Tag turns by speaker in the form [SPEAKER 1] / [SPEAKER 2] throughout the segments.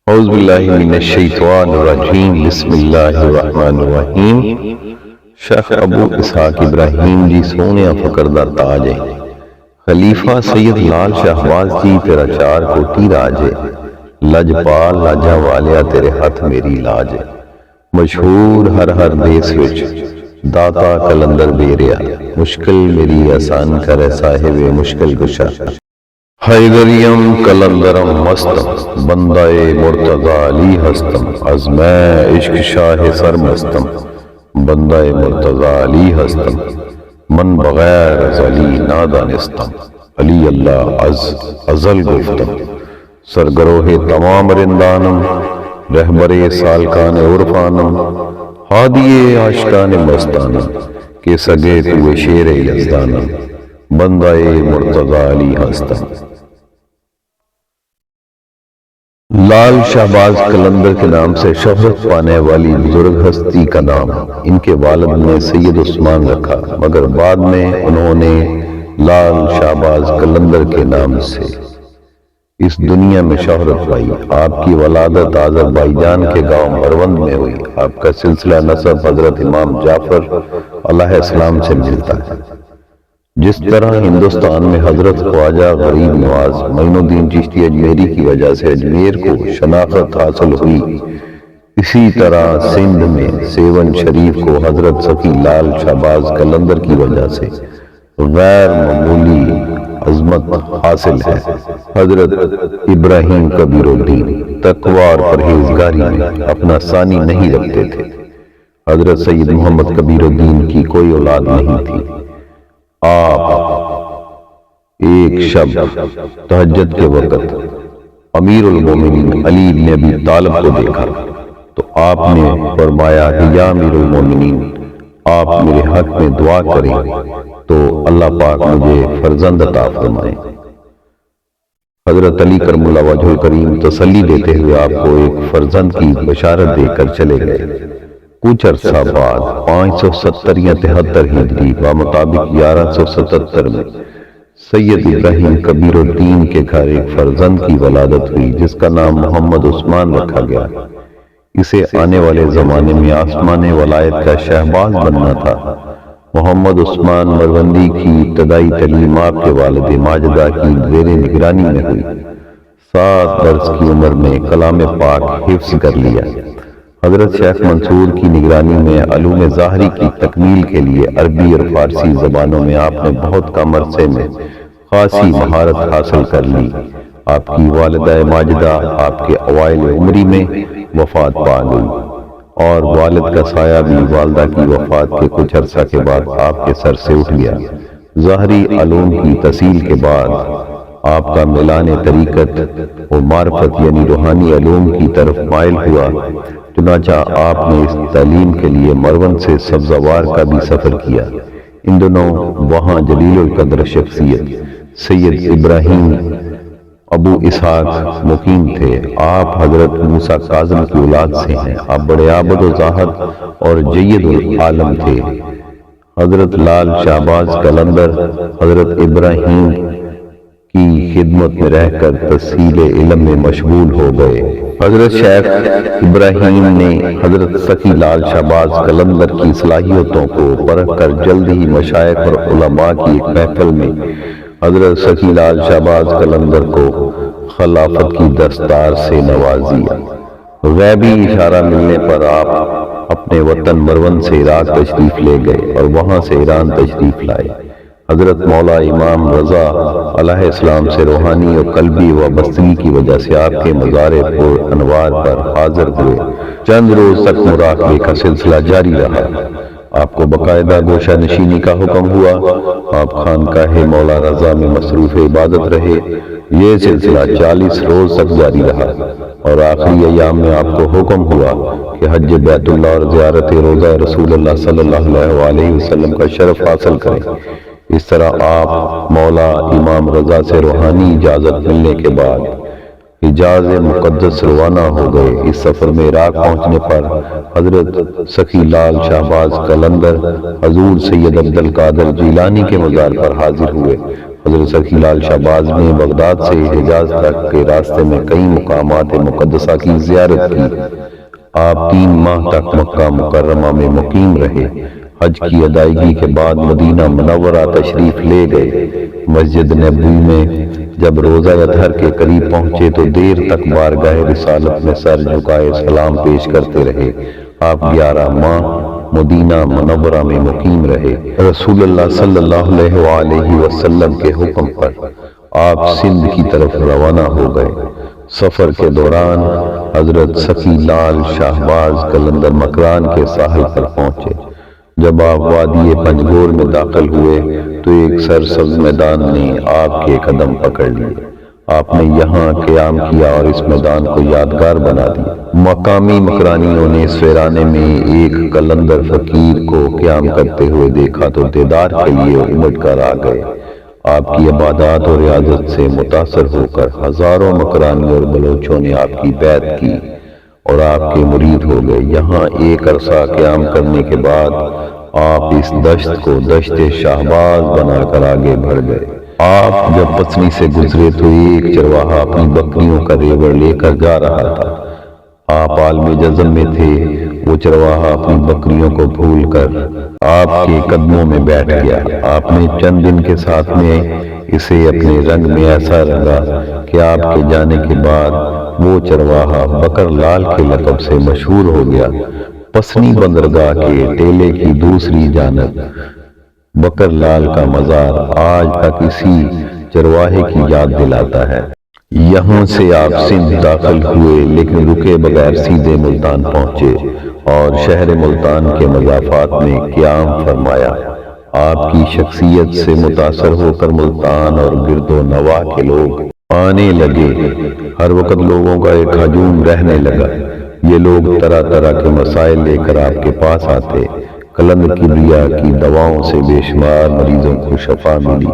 [SPEAKER 1] اعوذ باللہ من الشیطان الرجیم بسم اللہ الرحمن الرحیم۔ شیخ ابو اسحاق ابراہیم جی سونیا فکردہ تاج ہے، خلیفہ سید لال شہباز جی تیرا چار کوٹی راج ہے، لجپال لاجا والیا تیرے ہاتھ میری لاج ہے، مشہور ہر دیس وچ داتا کلندر بیریا، مشکل میری آسان کرے صاحب مشکل کشا، حیدریم کلندرم مستم بندہ مرتضی علی ہستم، از میں عشق شاہ سرمستم بندہ مرتضی علی ہستم، من بغیر از علی نادانستم، علی اللہ از ازل گفتم، سرگروہ تمام رندانم، رہبر سالکان عرفانم، ہادی عاشقان مستانم، کہ سگے تو شیر یزدانم، بندہ مرتضی علی ہستم۔ لال شہباز کلندر کے نام سے شہرت پانے والی بزرگ ہستی کا نام ان کے والد نے سید عثمان رکھا، مگر بعد میں انہوں نے لال شہباز کلندر کے نام سے اس دنیا میں شہرت پائی۔ آپ کی ولادت آذربائیجان کے گاؤں مروند میں ہوئی۔ آپ کا سلسلہ نسب حضرت امام جعفر علیہ السلام سے ملتا ہے۔ جس طرح ہندوستان میں حضرت خواجہ غریب نواز معین الدین چشتی اجمیری کی وجہ سے اجمیر کو شناخت حاصل ہوئی، اسی طرح سندھ میں سیون شریف کو حضرت سخی لال شہباز کلندر کی وجہ سے غیر معمولی عظمت حاصل ہے۔ حضرت ابراہیم کبیر الدین تقوی اور پرہیزگاری میں اپنا ثانی نہیں رکھتے تھے۔ حضرت سید محمد کبیر الدین کی کوئی اولاد نہیں تھی۔ آپ ایک شب تہجد کے وقت امیر المومنین علی بن ابی طالب کو دیکھا تو آپ نے فرمایا کہ یا امیر المومنین، آپ میرے حق میں دعا کریں تو اللہ پاک مجھے فرزند عطا فرمائے۔ حضرت علی کرم اللہ وجہ الکریم تسلی دیتے ہوئے آپ کو ایک فرزند کی بشارت دے کر چلے گئے۔ کچھ عرصہ بعد 570 یا 73 ہجری بمطابق 1177 میں سید ابراہیم کبیر الدین کے گھر ایک فرزند کی ولادت ہوئی جس کا نام محمد عثمان رکھا گیا۔ اسے آنے والے زمانے میں آسمان ولایت کا شہباز بننا تھا۔ محمد عثمان مروندی کی ابتدائی تعلیم آپ کے والد ماجدہ کی زیر نگرانی میں ہوئی۔ 7 برس کی عمر میں کلام پاک حفظ کر لیا۔ حضرت شیخ منصور کی نگرانی میں علوم ظاہری کی تکمیل کے لیے عربی اور فارسی زبانوں میں آپ نے بہت کم عرصے میں خاصی مہارت حاصل کر لی۔ آپ کی والدہ ماجدہ آپ کے اوائل عمری میں وفات پا گئی اور والد کا سایہ بھی والدہ کی وفات کے کچھ عرصہ کے بعد آپ کے سر سے اٹھ گیا۔ ظاہری علوم کی تحصیل کے بعد آپ کا میلان طریقت و معرفت یعنی روحانی علوم کی طرف مائل ہوا۔ چنانچہ آپ نے اس تعلیم کے لیے مروند سے سبزوار کا بھی سفر کیا۔ ان دنوں وہاں جلیل القدر شخصیت سید ابراہیم ابو اسحاق مقیم تھے۔ آپ حضرت موسیٰ کاظم کی اولاد سے ہیں۔ آپ بڑے عابد و زاہد اور جید العالم تھے۔ حضرت لال شہباز کلندر حضرت ابراہیم کی خدمت میں رہ کر تحصیل علم میں مشغول ہو گئے۔ حضرت شیخ ابراہیم نے حضرت سخی لال شہباز کلندر کی صلاحیتوں کو پرکھ کر جلد ہی مشائخ اور علماء کی ایک محفل میں حضرت سخی لال شہباز کلندر کو خلافت کی دستار سے نوازیا۔ غیبی اشارہ ملنے پر آپ اپنے وطن مروند سے عراق تشریف لے گئے اور وہاں سے ایران تشریف لائے۔ حضرت مولا امام رضا علیہ السلام سے روحانی اور قلبی وابستگی کی وجہ سے آپ کے مزار پر انوار پر حاضر ہوئے۔ چند روز تک مراقبے کا سلسلہ جاری رہا۔ آپ کو باقاعدہ گوشہ نشینی کا حکم ہوا۔ آپ خانقاہ مولا رضا میں مصروف عبادت رہے۔ یہ سلسلہ 40 روز تک جاری رہا اور آخری ایام میں آپ کو حکم ہوا کہ حج بیت اللہ اور زیارت روضہ رسول اللہ صلی اللہ علیہ وسلم کا شرف حاصل کریں۔ اس طرح آپ مولا امام رضا سے روحانی اجازت ملنے کے بعد حجاز مقدس روانہ ہو گئے۔ اس سفر میں عراق پہنچنے پر حضرت سخی لال شہباز کلندر حضور سید عبد القادر جیلانی کے مزار پر حاضر ہوئے۔ حضرت سخی لال شہباز نے بغداد سے حجاز تک کے راستے میں کئی مقامات مقدسہ کی زیارت کی۔ آپ 3 ماہ تک مکہ مکرمہ میں مقیم رہے۔ حج کی ادائیگی کے بعد مدینہ منورہ تشریف لے گئے۔ مسجد نبوی میں جب روزہ اطہر کے قریب پہنچے تو دیر تک بارگاہ رسالت میں سر جھکائے سلام پیش کرتے رہے۔ آپ 11 ماہ مدینہ منورہ میں مقیم رہے۔ رسول اللہ صلی اللہ علیہ وآلہ وسلم کے حکم پر آپ سندھ کی طرف روانہ ہو گئے۔ سفر کے دوران حضرت سخی لال شہباز قلندر مکران کے ساحل پر پہنچے۔ جب آپ وادی پنجگور میں داخل ہوئے تو ایک سرسبز میدان نے آپ کے قدم پکڑ لیے۔ آپ نے یہاں قیام کیا اور اس میدان کو یادگار بنا دیا۔ مقامی مکرانیوں نے اس ویرانے میں ایک قلندر فقیر کو قیام کرتے ہوئے دیکھا تو دیدار کے لیے امٹ کر آ گئے۔ آپ کی عبادات اور ریاضت سے متاثر ہو کر ہزاروں مکرانی اور بلوچوں نے آپ کی بیعت کی اور آپ کے مرید ہو گئے۔ یہاں ایک عرصہ قیام کرنے کے بعد آپ اس دشت کو دشت شہباز بنا کر آگے بڑھ گئے۔ آپ جب پسنی سے گزرے تو ایک چرواہا اپنی بکریوں کا ریوڑ لے کر جا رہا تھا۔ آپ عالم جزم میں تھے۔ وہ چرواہا اپنی بکریوں کو بھول کر آپ کے قدموں میں بیٹھ گیا۔ آپ نے چند دن کے ساتھ میں اسے اپنے رنگ میں ایسا رنگا کہ آپ کے جانے کے بعد وہ چرواہا بکر لال کے لقب سے مشہور ہو گیا۔ پسنی بندرگاہ کے ٹیلے کی دوسری جانب بکر لال کا مزار آج تک اسی چرواہے کی یاد دلاتا ہے۔ یہاں سے آپ سندھ داخل ہوئے لیکن رکے بغیر سیدھے ملتان پہنچے اور شہر ملتان کے مضافات میں قیام فرمایا۔ آپ کی شخصیت سے متاثر ہو کر ملتان اور گرد و نواح کے لوگ آنے لگے۔ ہر وقت لوگوں کا ایک ہجوم رہنے لگا۔ یہ لوگ طرح طرح کے مسائل لے کر آپ کے پاس آتے۔ قلندر کبریا کی دواؤں سے بے شمار مریضوں کو شفا ملی۔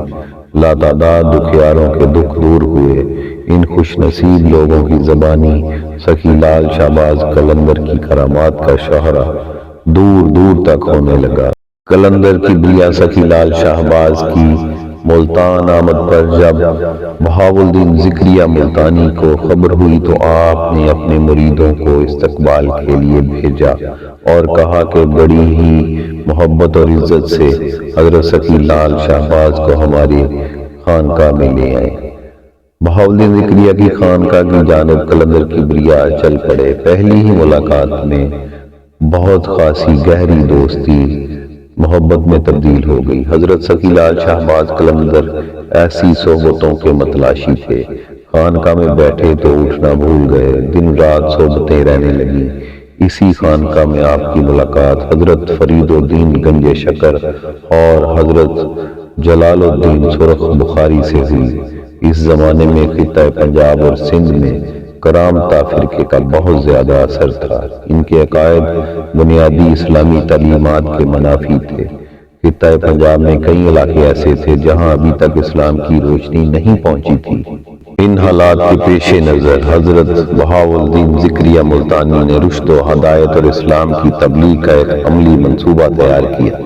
[SPEAKER 1] لاتعداد دکھیاروں کے دکھ دور ہوئے۔ ان خوش نصیب لوگوں کی زبانی سخی لال شہباز قلندر کی کرامات کا شہرہ دور دور تک ہونے لگا۔ قلندر کبریا سخی لال شہباز کی ملتان آمد پر جب بہاؤالدین ذکریہ ملتانی کو خبر ہوئی تو آپ نے اپنے مریدوں کو استقبال کے لیے بھیجا اور کہا کہ بڑی ہی محبت اور عزت سے حضرت سخی لال شہباز کو ہماری خانقاہ میں لے آئیں۔ بہاؤالدین ذکریہ کی خانقاہ کی جانب قلندر کبریا چل پڑے۔ پہلی ہی ملاقات میں بہت خاصی گہری دوستی محبت میں تبدیل ہو گئی۔ حضرت سخی لال شہباز قلندر ایسی صحبتوں کے متلاشی تھے۔ خانقاہ میں بیٹھے تو اٹھنا بھول گئے۔ دن رات صحبتیں رہنے لگیں۔ اسی خانقاہ میں آپ کی ملاقات حضرت فرید الدین گنج شکر اور حضرت جلال الدین سرخ بخاری سے ہوئی۔ اس زمانے میں خطہ پنجاب اور سندھ میں کرامتہ فرقے کا بہت زیادہ اثر تھا۔ ان کے عقائد بنیادی اسلامی تعلیمات کے منافی تھے۔ خطہ پنجاب میں کئی علاقے ایسے تھے جہاں ابھی تک اسلام کی روشنی نہیں پہنچی تھی۔ ان حالات کے پیش نظر حضرت بہاؤالدین ذکریہ ملتانی نے رشد و ہدایت اور اسلام کی تبلیغ کا ایک عملی منصوبہ تیار کیا۔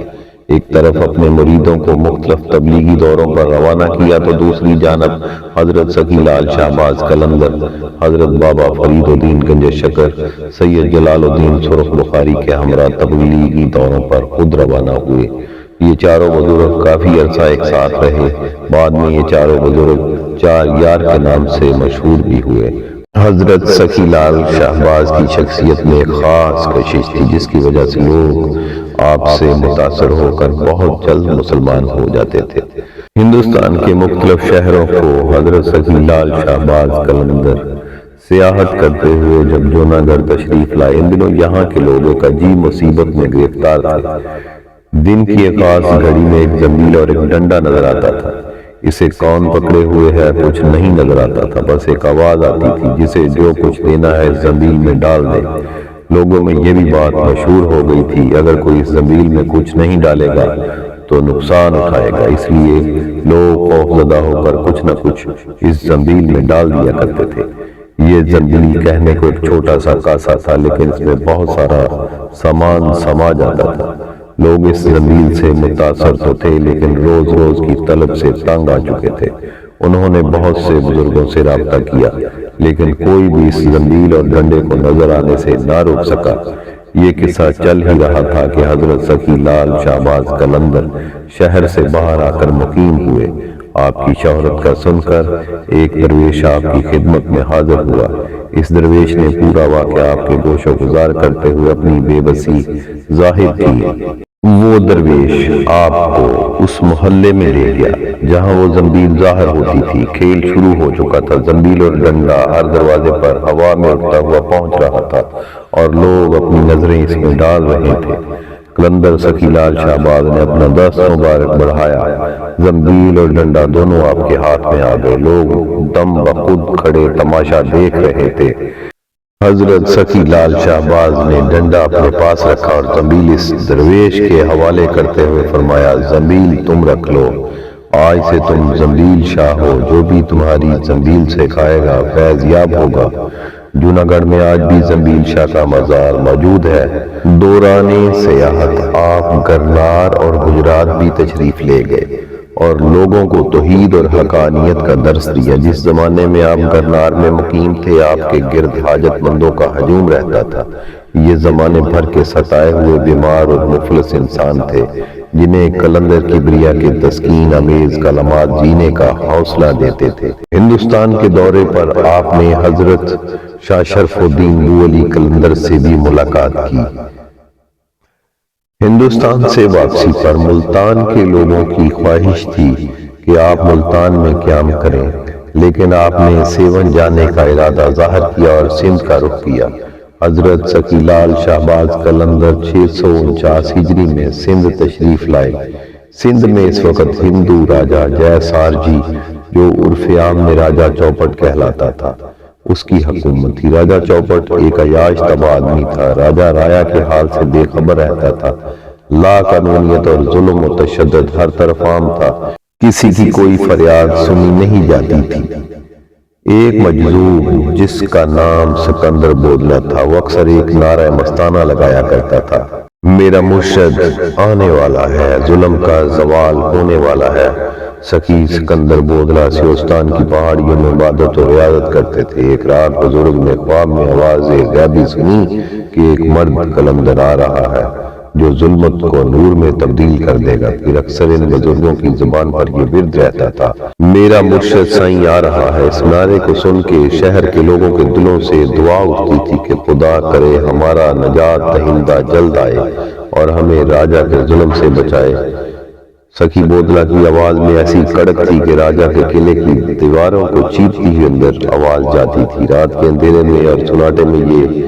[SPEAKER 1] ایک طرف اپنے مریدوں کو مختلف تبلیغی دوروں پر روانہ کیا تو دوسری جانب حضرت سخی لال شہباز قلندر، حضرت بابا فرید الدین گنج شکر، سید جلال الدین سرخ بخاری کے ہمراہ تبلیغی دوروں پر خود روانہ ہوئے۔ یہ چاروں بزرگ کافی عرصہ ایک ساتھ رہے۔ بعد میں یہ چاروں بزرگ 4 یار کے نام سے مشہور بھی ہوئے۔ حضرت سخی لال شہباز کی شخصیت میں ایک خاص کشش تھی جس کی وجہ سے لوگ آپ سے متاثر ہو کر بہت جلد مسلمان ہو جاتے تھے۔ ہندوستان کے مختلف شہروں کو حضرت سخی لال شہباز قلندر سیاحت کرتے ہوئے جب جوناگڑھ تشریف لائے، ان دنوں یہاں کے لوگ ایک عجیب مصیبت میں گرفتار تھے۔ دن کی ایک خاص گھڑی میں ایک زنبیل اور ایک ڈنڈا نظر آتا تھا۔ اسے کون پکڑے ہوئے ہے کچھ نہیں نظر آتا تھا، بس ایک آواز آتی تھی جسے جو کچھ دینا ہے اس زنبیل میں ڈال دے۔ لوگوں میں یہ بھی بات مشہور ہو گئی تھی اگر کوئی اس زنبیل میں کچھ نہیں ڈالے گا تو نقصان اٹھائے گا، اس لیے لوگ خوفزدہ ہو کر کچھ نہ کچھ اس زنبیل میں ڈال دیا کرتے تھے۔ یہ زنبیل کہنے کو ایک چھوٹا سا کاسا تھا لیکن اس میں بہت سارا سامان سما جاتا تھا۔ لوگ اس زنبیل سے متاثر تو تھے لیکن روز روز کی طلب سے تنگ آ چکے تھے۔ انہوں نے بہت سے بزرگوں سے رابطہ کیا لیکن کوئی بھی اس زنبیل اور ڈنڈے کو نظر آنے سے نہ روک سکا۔ یہ قصہ چل ہی رہا تھا کہ حضرت سخی لال شہباز قلندر شہر سے باہر آ کر مقیم ہوئے۔ آپ کی شہرت کا سن کر ایک درویش آپ کی خدمت میں حاضر ہوا۔ اس درویش نے پورا واقعہ آپ کے گوش و گزار کرتے ہوئے اپنی بے بسی ظاہر کی۔ وہ درویش آپ کو اس محلے میں لے گیا جہاں وہ زنبیل ظاہر ہوتی تھی۔ کھیل شروع ہو چکا تھا۔ زنبیل اور ڈنڈا ہر دروازے پر ہوا میں اڑتا ہوا پہنچ رہا تھا اور لوگ اپنی نظریں اس میں ڈال رہے تھے۔ قلندر سخی لال شہباز نے اپنا دست مبارک بڑھایا۔ زنبیل اور ڈنڈا دونوں آپ کے ہاتھ میں آ گئے۔ لوگ دم بخود کھڑے تماشا دیکھ رہے تھے۔ حضرت سخی لال شہباز نے ڈنڈا اپنے پاس رکھا اور زنبیل اس درویش کے حوالے کرتے ہوئے فرمایا، زنبیل تم رکھ لو، آج سے تم زنبیل شاہ ہو۔ جو بھی تمہاری زنبیل سے کھائے گا فیض یاب ہوگا۔ جوناگڑھ میں آج بھی زنبیل شاہ کا مزار موجود ہے۔ دوران سیاحت آپ گرنار اور گجرات بھی تشریف لے گئے اور لوگوں کو توحید اور حقانیت کا درس دیا۔ جس زمانے میں آپ گرنار میں مقیم تھے آپ کے گرد حاجت مندوں کا ہجوم رہتا تھا۔ یہ زمانے بھر کے ستائے ہوئے بیمار اور مفلس انسان تھے جنہیں قلندر کبریا کے تسکین آمیز کلمات جینے کا حوصلہ دیتے تھے۔ ہندوستان کے دورے پر آپ نے حضرت شاہ شرف الدین بو علی قلندر سے بھی ملاقات کی۔ ہندوستان سے واپسی پر ملتان کے لوگوں کی خواہش تھی کہ آپ ملتان میں قیام کریں، لیکن آپ نے سیون جانے کا ارادہ ظاہر کیا اور سندھ کا رخ کیا۔ حضرت سخی لال شہباز قلندر 649 ہجری میں سندھ تشریف لائے۔ سندھ میں اس وقت ہندو راجہ جے سار جی، جو عرف عام میں راجہ چوپٹ کہلاتا تھا، اس کی حکومت تھی۔ راجہ چوپٹ ایک عیاش طبع آدمی تھا۔ راجہ رایا کے حال سے بے خبر رہتا تھا۔ لا قانونیت اور ظلم و تشدد ہر طرف عام تھا۔ کسی کی کوئی فریاد سنی نہیں جاتی تھی۔ ایک مجذوب جس کا نام سکندر بودلہ تھا، وہ اکثر ایک نعرہ مستانہ لگایا کرتا تھا، میرا مرشد آنے والا ہے، ظلم کا زوال ہونے والا ہے۔ سخی سکندر بودلہ سیوستان کی پہاڑیوں میں عبادت و ریاضت کرتے تھے۔ ایک رات بزرگ نے خواب میں آواز غیبی سنی کہ ایک مرد قلندر آ رہا ہے جو ظلمت کو نور میں تبدیل کر دے گا۔ پھر اکثر ان بزرگوں کی زبان پر یہ ورد رہتا تھا، میرا مرشد سائیں آ رہا ہے۔ اس نعرے کو سن کے شہر کے لوگوں کے دلوں سے دعا اٹھتی تھی کہ خدا کرے ہمارا نجات دہندہ جلد آئے اور ہمیں راجہ کے ظلم سے بچائے۔ سخی بودلہ کی آواز میں ایسی کڑک تھی کہ راجہ کے قلعے کی دیواروں کو چیرتی ہوئی اندر آواز جاتی تھی۔ رات کے اندھیرے میں اور سناٹے میں یہ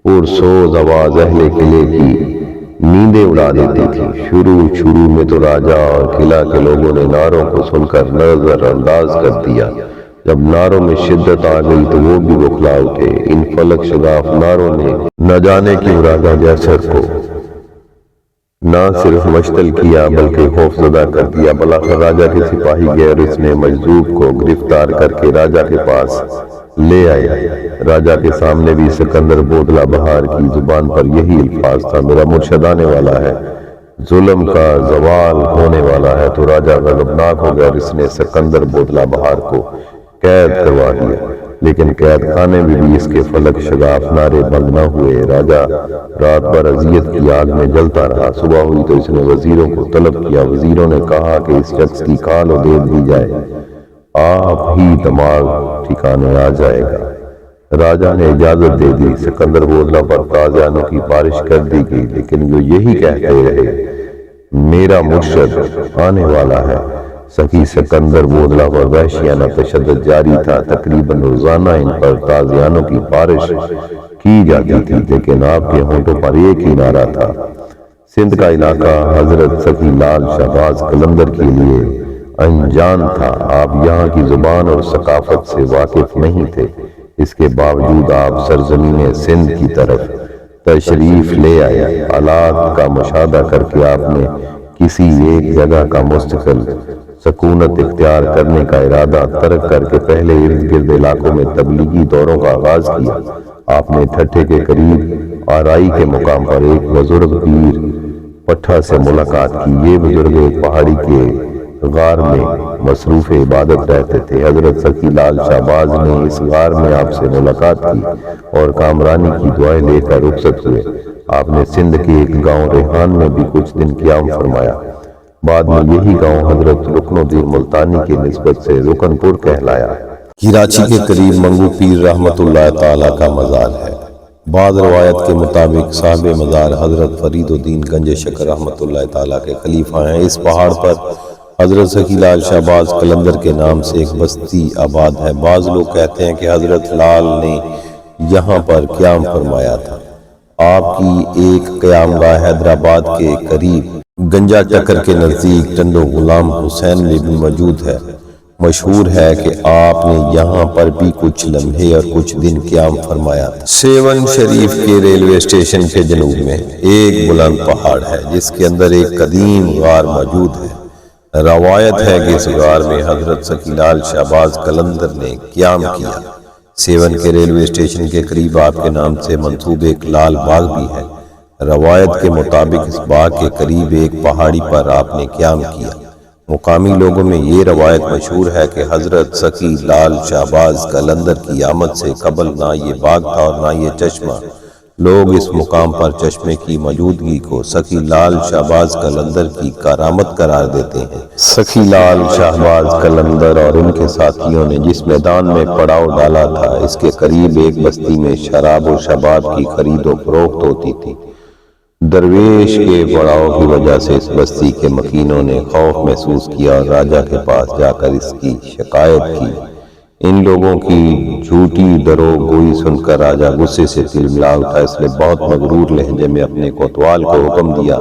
[SPEAKER 1] پرسوز آواز اہل قلعے کی نیندیں اڑا دیتی تھی۔ شروع میں تو راجہ اور قلعہ کے لوگوں نے نعروں کو سن کر نظر انداز کر دیا۔ جب نعروں میں شدت آ گئی تو وہ بھی بکھلا اٹھے۔ ان فلک شگاف نعروں نے نہ جانے کیوں راجہ جیسر کو نہ صرف مشتعل کیا بلکہ خوف زدہ کر دیا۔ بلاخر راجہ کے سپاہی گئے اور اس نے مجذوب کو گرفتار کر کے راجہ کے پاس لے آئے۔ راجہ کے سامنے بھی سکندر بودلہ بہار کی زبان پر یہی الفاظ تھا، میرا مرشد آنے والا ہے، ظلم کا زوال ہونے والا ہے۔ تو راجہ غضبناک ہو گیا اور اس نے سکندر بودلہ بہار کو قید کروا دیا، لیکن قید خانے میں بھی اس کے فلک شگاف نعرے بند نہ ہوئے۔ راجہ رات بھر اذیت کی آگ میں جلتا رہا۔ صبح ہوئی تو اس نے وزیروں کو طلب کیا۔ وزیروں نے کہا کہ اس شخص کی کھال ادھیڑ دی جائے، آپ ہی دماغ ٹھکانے آ جائے گا۔ راجہ نے اجازت دے دی۔ سکندر بودلہ پر تازیانوں کی بارش کر دی گئی، لیکن وہ یہی کہتے رہے، میرا مرشد آنے والا ہے۔ سخی سکندر بودلہ پر وحشیانہ تشدد جاری تھا۔ تقریباً روزانہ ان پر تازیانوں کی بارش کی جاتی تھی، لیکن آپ کے ہونٹوں پر ایک ہی نعرہ تھا۔ سندھ کا علاقہ حضرت سخی لال شہباز قلندر کے لیے انجان تھا۔ آپ یہاں کی زبان اور ثقافت سے واقف نہیں تھے۔ اس کے باوجود آپ سرزمین سندھ کی طرف تشریف لے آئے۔ حالات کا مشاہدہ کر کے آپ نے کسی ایک جگہ کا مستقل سکونت اختیار کرنے کا ارادہ ترک کر کے پہلے ارد گرد علاقوں میں تبلیغی دوروں کا آغاز کیا۔ آپ نے ٹھٹھے کے قریب آرائی کے مقام پر ایک بزرگ پیر پٹھا سے ملاقات کی۔ یہ بزرگ ایک پہاڑی کے غار میں مصروف عبادت رہتے تھے۔ حضرت سخی لال شہباز نے اس غار میں آپ سے ملاقات کی اور کامرانی کی دعائیں لے کر رخصت ہوئے۔ آپ نے سندھ کے ایک گاؤں ریحان میں بھی کچھ دن قیام فرمایا۔ بعد میں یہی گاؤں حضرت رکن الدین ملتانی کی نسبت سے رکن پور کہلایا۔
[SPEAKER 2] کراچی کے قریب منگو پیر رحمت اللہ تعالیٰ کا مزار ہے۔ بعض روایت کے مطابق صاحب مزار حضرت فرید الدین گنج شکر رحمت اللہ تعالیٰ کے خلیفہ ہیں۔ اس پہاڑ پر حضرت سخی لال شہباز قلندر کے نام سے ایک بستی آباد ہے۔ بعض لوگ کہتے ہیں کہ حضرت لال نے یہاں پر قیام فرمایا تھا۔ آپ کی ایک قیام گاہ حیدرآباد کے قریب گنجا چکر کے نزدیک ٹنڈو غلام حسین میں بھی موجود ہے۔ مشہور ہے کہ آپ نے یہاں پر بھی کچھ لمحے اور کچھ دن قیام فرمایا تھا۔ سیون شریف کے ریلوے اسٹیشن کے جنوب میں ایک بلند پہاڑ ہے جس کے اندر ایک قدیم غار موجود ہے۔ روایت ہے کہ اس غار میں حضرت سخی لال شہباز قلندر نے قیام کیا۔ سیون کے ریلوے اسٹیشن کے قریب آپ کے نام سے منسوب ایک لال باغ بھی ہے۔ روایت کے مطابق اس باغ کے قریب ایک پہاڑی پر آپ نے قیام کیا۔ مقامی لوگوں میں یہ روایت مشہور ہے کہ حضرت سخی لال شہباز قلندر کی آمد سے قبل نہ یہ باغ تھا اور نہ یہ چشمہ۔ لوگ اس مقام پر چشمے کی موجودگی کو سخی لال شہباز قلندر کی کرامت قرار دیتے ہیں۔
[SPEAKER 1] سخی لال شہباز قلندر اور ان کے ساتھیوں نے جس میدان میں پڑاؤ ڈالا تھا، اس کے قریب ایک بستی میں شراب و شباب کی خرید و فروخت ہوتی تھی۔ درویش کے پڑاؤ کی وجہ سے اس بستی کے مکینوں نے خوف محسوس کیا اور راجہ کے پاس جا کر اس کی شکایت کی۔ ان لوگوں کی جھوٹی دروغ گوئی سن کر راجہ غصے سے تلملا اٹھا۔ اس نے بہت مغرور لہجے میں اپنے کوتوال کو حکم دیا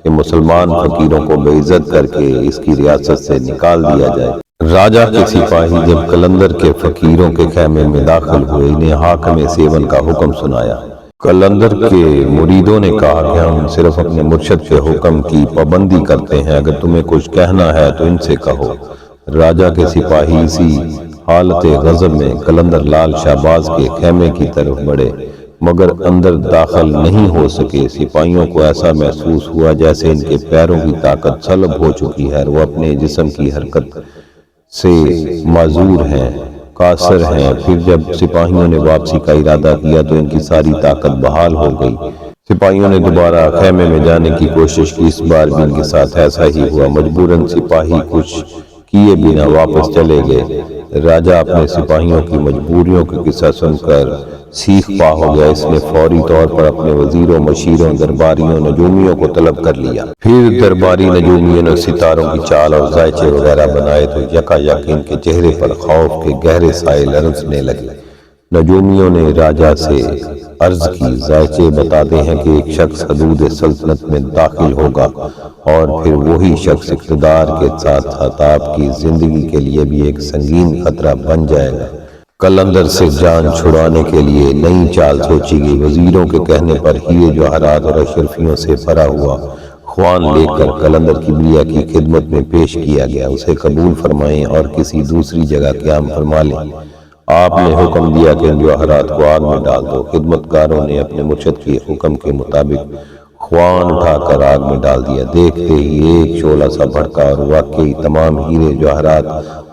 [SPEAKER 1] کہ مسلمان فقیروں کو بے عزت کر کے اس کی ریاست سے نکال دیا جائے۔ راجہ کے سپاہی جب قلندر کے فقیروں کے خیمے میں داخل ہوئے، انہیں حاکم سیون کا حکم سنایا۔ قلندر کے مریدوں نے کہا کہ ہم صرف اپنے مرشد کے حکم کی پابندی کرتے ہیں، اگر تمہیں کچھ کہنا ہے تو ان سے کہو۔ راجہ کے سپاہی اسی حالت غضب میں قلندر لال شہباز کے خیمے کی طرف بڑھے، مگر اندر داخل نہیں ہو سکے۔ سپاہیوں کو ایسا محسوس ہوا جیسے ان کے پیروں کی طاقت سلب ہو چکی ہے اور وہ اپنے جسم کی حرکت سے معذور ہیں، قاصر ہیں۔ پھر جب سپاہیوں نے واپسی کا ارادہ کیا تو ان کی ساری طاقت بحال ہو گئی۔ سپاہیوں نے دوبارہ خیمے میں جانے کی کوشش کی، اس بار بھی ان کے ساتھ ایسا ہی ہوا۔ مجبوراً سپاہی کچھ کیے بنا واپس چلے گئے۔ راجہ اپنے سپاہیوں کی مجبوریوں کے قصہ سن کر سیخ پا ہو گیا۔ اس نے فوری طور پر اپنے وزیروں، مشیروں، درباریوں، نجومیوں کو طلب کر لیا۔ پھر درباری نجومیوں نے ستاروں کی چال اور ذائچے وغیرہ بنائے تو یکا یک ان کے چہرے پر خوف کے گہرے سائے لرزنے لگے۔ نجومیوں نے راجہ سے عرض کی، ذائچے بتاتے ہیں کہ ایک شخص حدود سلطنت میں داخل ہوگا اور پھر وہی شخص اقتدار کے ساتھ ساتھ آپ کی زندگی کے لیے بھی ایک سنگین خطرہ بن جائے گا۔ قلندر سے جان چھڑانے کے لیے نئی چال سوچی گئی۔ وزیروں کے کہنے پر ہیرے جواہرات اور اشرفیوں سے بھرا ہوا خوان لے کر قلندر کبریا کی خدمت میں پیش کیا گیا۔ اسے قبول فرمائیں اور کسی دوسری جگہ قیام فرما لیں۔ آپ نے حکم دیا کہ ان جواہرات کو آگ میں ڈال دو۔ خدمتگاروں نے اپنے مرشد کے حکم کے مطابق خوان اٹھا کر آگ میں ڈال دیا۔ دیکھتے ہی ایک شعلہ سا بھڑکا اور واقعی تمام ہیرے جواہرات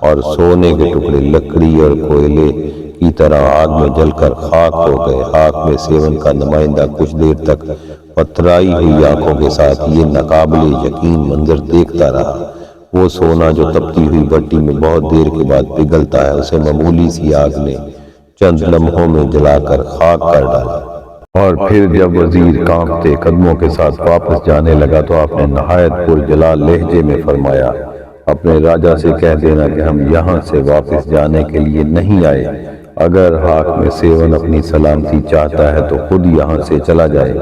[SPEAKER 1] اور سونے کے ٹکڑے لکڑی اور کوئلے کی طرح آگ میں جل کر خاک ہو گئے۔ خاک میں سیون کا نمائندہ کچھ دیر تک پتھرائی ہوئی آنکھوں کے ساتھ یہ ناقابل یقین منظر دیکھتا رہا۔ وہ سونا جو تپتی ہوئی بھٹی میں بہت دیر کے بعد پگھلتا ہے، اسے معمولی سی آگ نے چند لمحوں میں جلا کر خاک کر ڈالا۔ اور پھر جب وزیر کانپتے قدموں کے ساتھ واپس جانے لگا تو آپ نے نہایت پرجلال لہجے میں فرمایا، اپنے راجہ سے کہہ دینا کہ ہم یہاں سے واپس جانے کے لیے نہیں آئے۔ اگر حاکم سیون اپنی سلامتی چاہتا ہے تو خود یہاں سے چلا جائے۔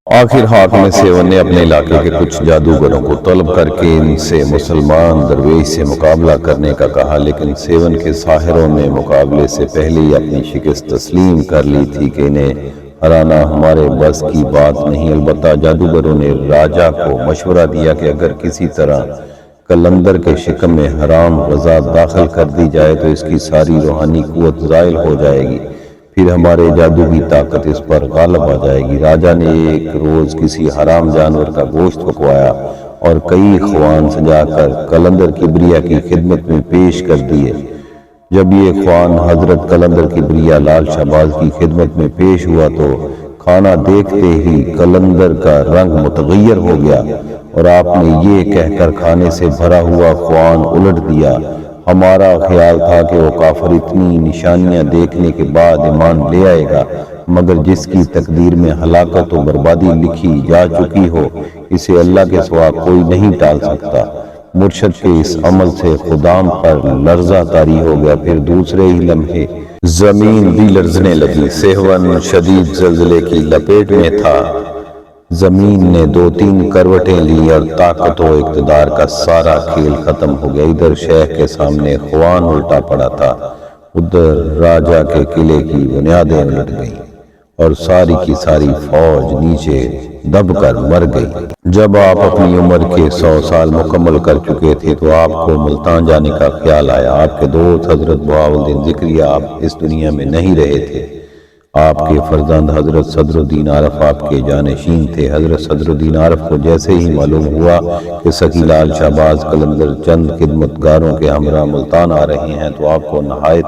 [SPEAKER 1] آخر حاکم سیون نے اپنے علاقے کے کچھ جادوگروں کو طلب کر کے ان سے مسلمان درویش سے مقابلہ کرنے کا کہا، لیکن سیون کے ساحروں نے مقابلے سے پہلے ہی اپنی شکست تسلیم کر لی تھی کہ انہیں ہرانا ہمارے بس کی بات نہیں۔ البتہ جادوگروں نے راجہ کو مشورہ دیا کہ اگر کسی طرح قلندر کے شکم میں حرام غذا داخل کر دی جائے تو اس کی ساری روحانی قوت زائل ہو جائے گی،
[SPEAKER 2] پھر ہمارے جادو کی طاقت اس پر غالب آ جائے گی۔ راجا نے ایک روز کسی حرام جانور کا گوشت پکوایا اور کئی خوان سجا کر قلندر کبریا کی خدمت میں پیش کر دیے۔ جب یہ خوان حضرت قلندر کبریا لال شہباز کی خدمت میں پیش ہوا تو کھانا دیکھتے ہی قلندر کا رنگ متغیر ہو گیا اور آپ نے یہ کہہ کر کھانے سے بھرا ہوا خوان الٹ دیا، ہمارا خیال تھا کہ وہ کافر اتنی نشانیاں دیکھنے کے بعد ایمان لے آئے گا، مگر جس کی تقدیر میں ہلاکت و بربادی لکھی جا چکی ہو اسے اللہ کے سوا کوئی نہیں ٹال سکتا۔ مرشد کے اس عمل سے خدام پر لرزہ طاری ہو گیا۔ پھر دوسرے ہی لمحے زمین بھی لرزنے لگی۔ سیہون شدید زلزلے کی لپیٹ میں تھا۔ زمین نے 2-3 کروٹیں لی اور طاقت و اقتدار کا سارا کھیل ختم ہو گیا۔ ادھر شیخ کے سامنے خوان الٹا پڑا تھا، ادھر راجا کے قلعے کی بنیادیں الٹ گئیں اور ساری کی ساری فوج نیچے دب کر مر گئی۔ جب آپ اپنی عمر کے 100 سال مکمل کر چکے تھے تو آپ کو ملتان جانے کا خیال آیا۔ آپ کے دوست حضرت بہاؤالدین ذکریہ اب اس دنیا میں نہیں رہے تھے۔ آپ کے فرزند حضرت صدر الدین عارف آپ کے جانشین تھے۔ حضرت صدر الدین عارف کو جیسے ہی معلوم ہوا کہ سخی لال شہباز قلندر چند خدمتگاروں کے ہمراہ ملتان آ رہے ہیں تو آپ کو نہایت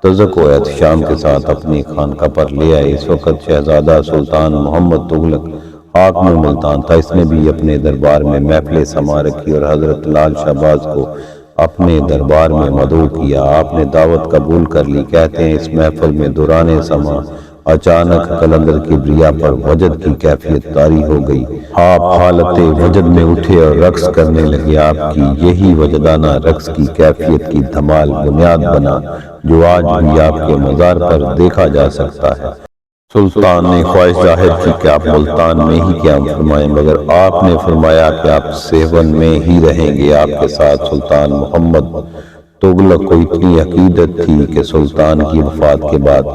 [SPEAKER 2] تذک و احتشام کے ساتھ اپنی خانقاہ پر لے آئے۔ اس وقت شہزادہ سلطان محمد تغلق حاکم ملتان تھا۔ اس نے بھی اپنے دربار میں محفل سما رکھی اور حضرت لال شہباز کو اپنے دربار میں مدعو کیا۔ آپ نے دعوت قبول کر لی۔ کہتے ہیں اس محفل میں دوران سما اچانک قلندر کبریا پر وجد کی کیفیت طاری ہو گئی۔ آپ حالت وجد میں اٹھے اور رقص کرنے لگے۔ آپ کی یہی وجدانہ رقص کی کیفیت کی دھمال بنیاد بنا جو آج بھی آپ کے مزار پر دیکھا جا سکتا ہے۔ سلطان نے خواہش ظاہر کی کہ آپ ملتان میں ہی قیام فرمائیں، مگر آپ نے فرمایا کہ آپ سیہون میں ہی رہیں گے۔ آپ کے ساتھ سلطان محمد تغلق کو اتنی عقیدت تھی کہ سلطان کی وفات کے بعد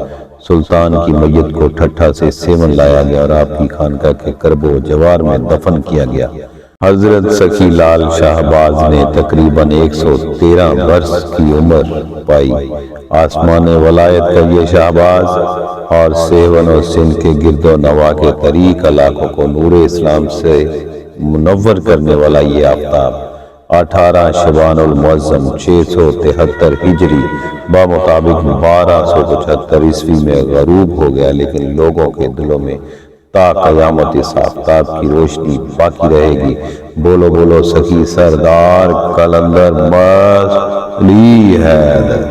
[SPEAKER 2] سلطان کی میت کو ٹھٹھا سے سیہون لایا گیا اور آپ کی خانقاہ کے کرب و جوار میں دفن کیا گیا۔ حضرت سخی لال شہباز نے تقریباً 113 برس کی عمر پائی۔ آسمان ولایت کا یہ شہباز اور سیہون اور سندھ کے گرد و نواح کے طریق علاقوں کو نور اسلام سے منور کرنے والا یہ آفتاب 18 شعبان المعظم 673 ہجری بمطابق 1275 عیسوی میں غروب ہو گیا، لیکن لوگوں کے دلوں میں تا قیامت اس آفتاب کی روشنی باقی رہے گی۔ بولو بولو سخی سردار قلندر مست علی حیدر۔